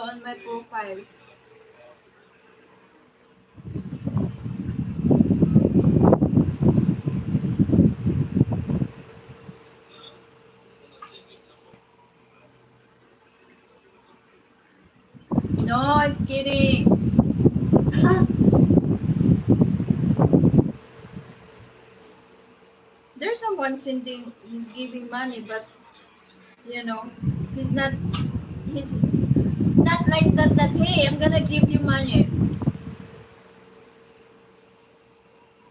on my profile. No, it's kidding. There's someone sending, giving money, but you know, he's not. He's not like that. That hey, I'm gonna give you money.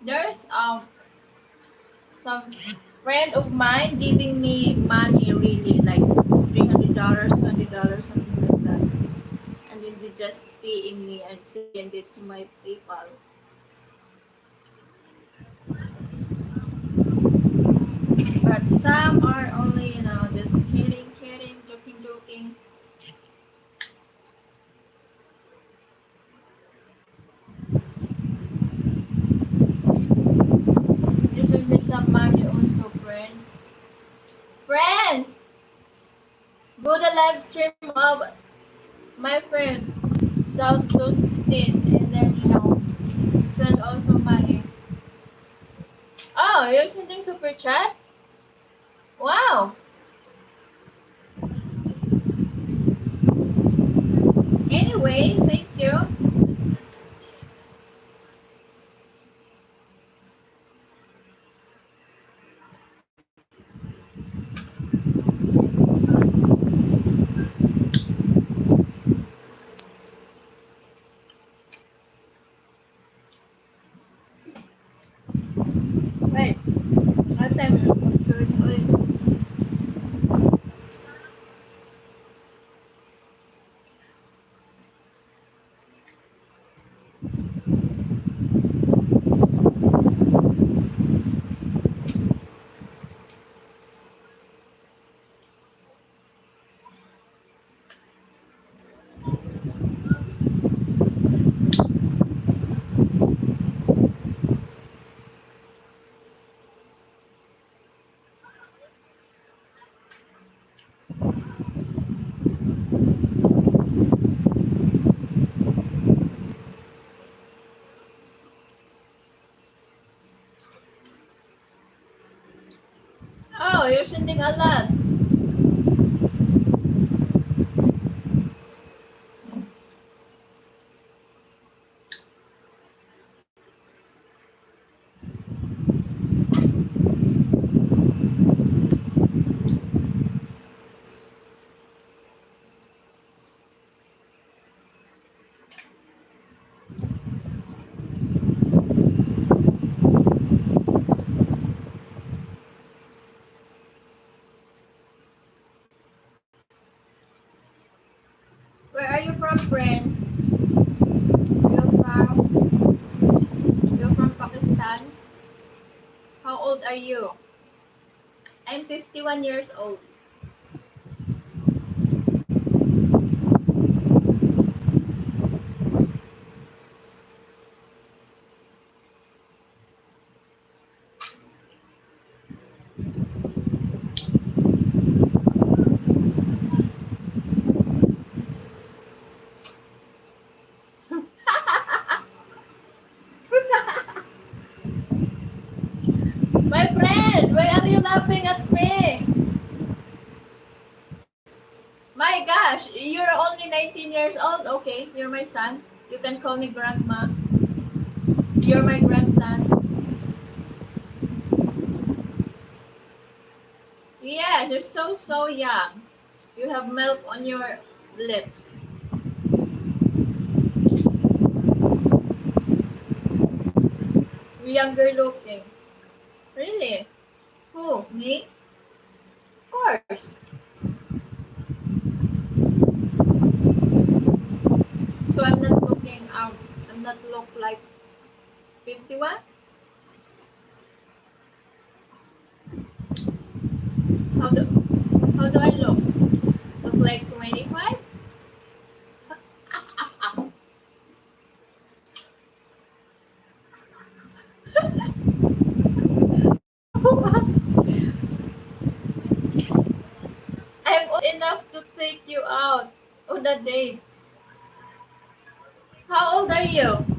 There's some friend of mine giving me money, really like $300, $100, something like that, and then they just paying me and send it to my PayPal. But some are only, just kidding, kidding, joking, joking. This will be some money also, friends. Friends, go the live stream of my friend South 216, and then send also money. Oh, you're sending super chat? Wow. Anyway, thank you. Wait, what time is it? So oh, you're sending a lot. Where are you from, friends? You're from Pakistan? How old are you? I'm 51 years old. My friend, why are you laughing at me? My gosh, you're only 19 years old. Okay, you're my son. You can call me grandma. You're my grandson. Yes, you're so young. You have milk on your lips. Younger looking. Really? Who? Me? Of course. So I'm not look like 51? How do how do I look? Look like 25? I'm old enough to take you out on a date. old are you?